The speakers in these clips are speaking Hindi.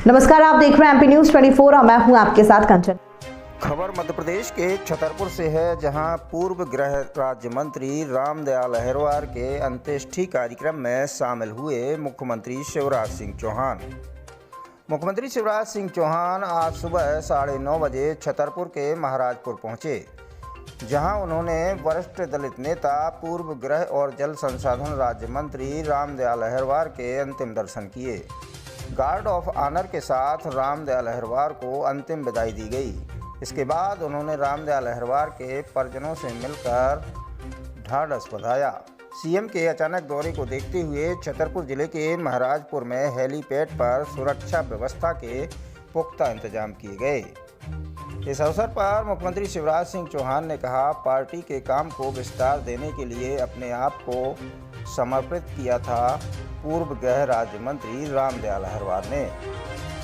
नमस्कार, आप देख रहे हैं एमपी न्यूज 24 और मैं हूं आपके साथ कंचन। खबर मध्य प्रदेश के छतरपुर से है, जहां पूर्व गृह राज्य मंत्री रामदयाल अहिरवार के अंत्येष्टि कार्यक्रम में शामिल हुए मुख्यमंत्री शिवराज सिंह चौहान। मुख्यमंत्री शिवराज सिंह चौहान आज सुबह 9:30 बजे छतरपुर के महाराजपुर पहुंचे, जहां उन्होंने वरिष्ठ दलित नेता पूर्व गृह और जल संसाधन राज्य मंत्री रामदयाल अहिरवार के अंतिम दर्शन किए। गार्ड ऑफ ऑनर के साथ रामदयाल अहिरवार को अंतिम विदाई दी गई। इसके बाद उन्होंने रामदयाल अहिरवार के परिजनों से मिलकर ढाढ़स बंधाया। सीएम के अचानक दौरे को देखते हुए छतरपुर जिले के महाराजपुर में हेलीपैड पर सुरक्षा व्यवस्था के पुख्ता इंतजाम किए गए। इस अवसर पर मुख्यमंत्री शिवराज सिंह चौहान ने कहा, पार्टी के काम को विस्तार देने के लिए अपने आप को समर्पित किया था पूर्व गृह राज्य मंत्री रामदयाल अहिरवार ने।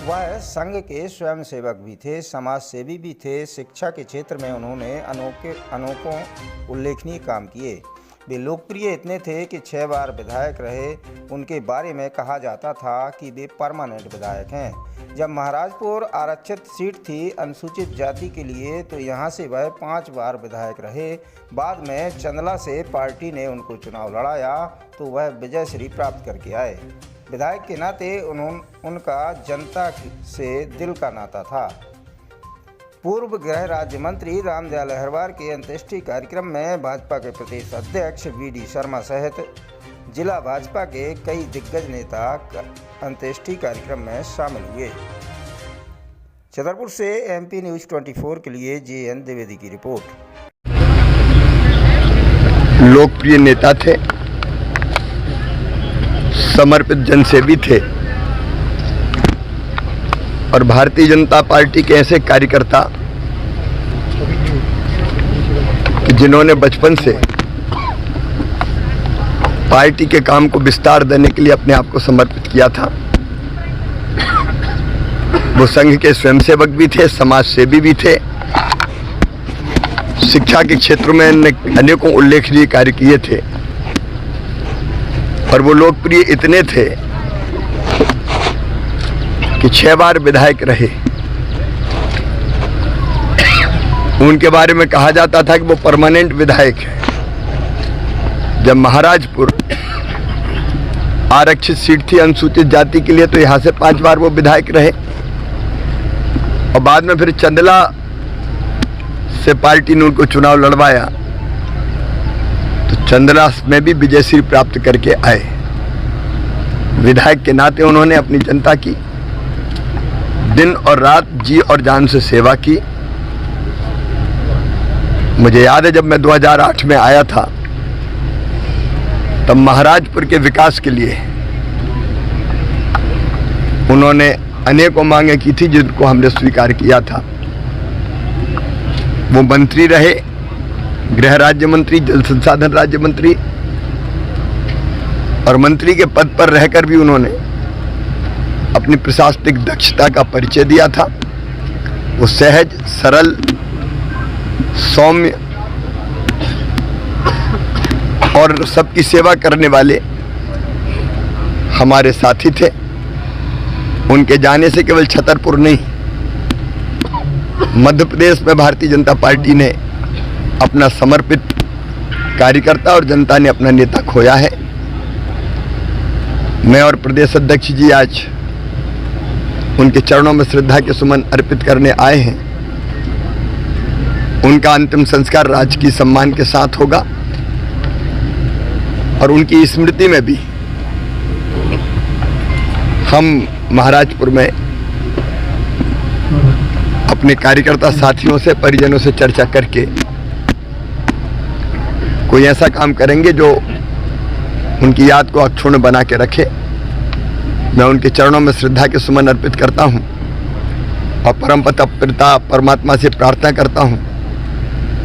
वह संघ के स्वयंसेवक भी थे, समाज सेवी भी थे। शिक्षा के क्षेत्र में उन्होंने अनोखों उल्लेखनीय काम किए। वे लोकप्रिय इतने थे कि 6 बार विधायक रहे। उनके बारे में कहा जाता था कि वे परमानेंट विधायक हैं। जब महाराजपुर आरक्षित सीट थी अनुसूचित जाति के लिए, तो यहां से वह 5 बार विधायक रहे। बाद में चंदला से पार्टी ने उनको चुनाव लड़ाया तो वह विजयश्री प्राप्त करके आए। विधायक के नाते उनका जनता से दिल का नाता था। पूर्व गृह राज्य मंत्री रामदयाल अहिरवार के अंत्येष्टि कार्यक्रम में भाजपा के प्रदेश अध्यक्ष वीडी शर्मा सहित जिला भाजपा के कई दिग्गज नेता अंत्येष्टि कार्यक्रम में शामिल हुए। छतरपुर से एमपी न्यूज 24 के लिए JN द्विवेदी की रिपोर्ट। लोकप्रिय नेता थे, समर्पित जनसेवी थे और भारतीय जनता पार्टी के ऐसे कार्यकर्ता कि जिन्होंने बचपन से पार्टी के काम को विस्तार देने के लिए अपने आप को समर्पित किया था। वो संघ के स्वयंसेवक भी थे, समाज सेवी भी थे। शिक्षा के क्षेत्र में अनेकों उल्लेखनीय कार्य किए थे और वो लोकप्रिय इतने थे कि 6 बार विधायक रहे। उनके बारे में कहा जाता था कि वो परमानेंट विधायक है। जब महाराजपुर आरक्षित सीट थी अनुसूचित जाति के लिए, तो यहाँ से 5 बार वो विधायक रहे और बाद में फिर चंदला से पार्टी ने उनको चुनाव लड़वाया तो चंदला में भी विजयश्री प्राप्त करके आए। विधायक के नाते उन्होंने अपनी जनता की दिन और रात जी और जान से सेवा की। मुझे याद है, जब मैं 2008 में आया था तब महाराजपुर के विकास के लिए उन्होंने अनेकों मांगे की थी, जिनको हमने स्वीकार किया था। वो मंत्री रहे, गृह राज्य मंत्री, जल संसाधन राज्य मंत्री, और मंत्री के पद पर रहकर भी उन्होंने अपनी प्रशासनिक दक्षता का परिचय दिया था। वो सहज, सरल, सौम्य और सबकी सेवा करने वाले हमारे साथी थे। उनके जाने से केवल छतरपुर नहीं, मध्य प्रदेश में भारतीय जनता पार्टी ने अपना समर्पित कार्यकर्ता और जनता ने अपना नेता खोया है। मैं और प्रदेश अध्यक्ष जी आज उनके चरणों में श्रद्धा के सुमन अर्पित करने आए हैं। उनका अंतिम संस्कार राजकीय सम्मान के साथ होगा और उनकी स्मृति में भी हम महाराजपुर में अपने कार्यकर्ता साथियों से, परिजनों से चर्चा करके कोई ऐसा काम करेंगे जो उनकी याद को अक्षुण्ण बना के रखे। मैं उनके चरणों में श्रद्धा के सुमन अर्पित करता हूं और परमपिता पिता परमात्मा से प्रार्थना करता हूं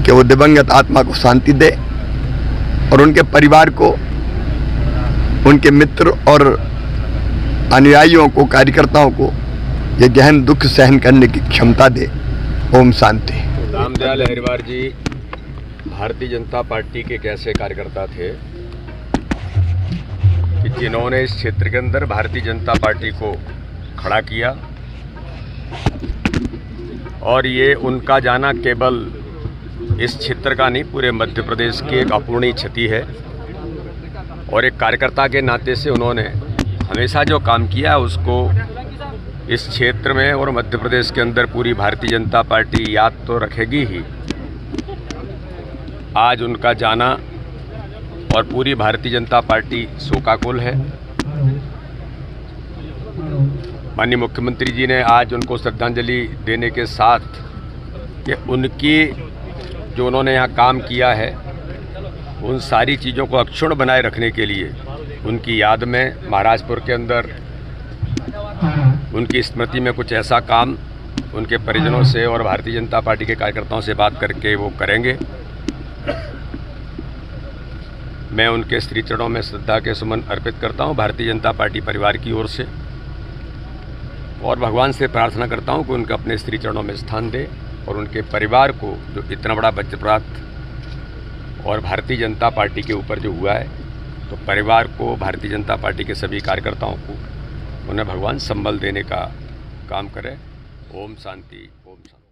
कि वो दिवंगत आत्मा को शांति दे और उनके परिवार को, उनके मित्र और अनुयायियों को, कार्यकर्ताओं को ये गहन दुख सहन करने की क्षमता दे। ओम शांति। रामदयाल अहिरवार जी भारतीय जनता पार्टी के कैसे कार्यकर्ता थे कि जिन्होंने इस क्षेत्र के अंदर भारतीय जनता पार्टी को खड़ा किया और ये उनका जाना केवल इस क्षेत्र का नहीं, पूरे मध्य प्रदेश की एक अपूर्णीय क्षति है। और एक कार्यकर्ता के नाते से उन्होंने हमेशा जो काम किया है उसको इस क्षेत्र में और मध्य प्रदेश के अंदर पूरी भारतीय जनता पार्टी याद तो रखेगी ही। आज उनका जाना और पूरी भारतीय जनता पार्टी शोकाकुल है। माननीय मुख्यमंत्री जी ने आज उनको श्रद्धांजलि देने के साथ कि उनकी जो उन्होंने यहाँ काम किया है उन सारी चीज़ों को अक्षुण्ण बनाए रखने के लिए उनकी याद में महाराजपुर के अंदर उनकी स्मृति में कुछ ऐसा काम उनके परिजनों से और भारतीय जनता पार्टी के कार्यकर्ताओं से बात करके वो करेंगे। मैं उनके श्री चरणों में श्रद्धा के सुमन अर्पित करता हूं भारतीय जनता पार्टी परिवार की ओर से, और भगवान से प्रार्थना करता हूं कि उनके अपने श्री चरणों में स्थान दे और उनके परिवार को जो इतना बड़ा वज्रपात और भारतीय जनता पार्टी के ऊपर जो हुआ है, तो परिवार को, भारतीय जनता पार्टी के सभी कार्यकर्ताओं को उन्हें भगवान संबल देने का काम करे। ओम शांति, ओम शांति।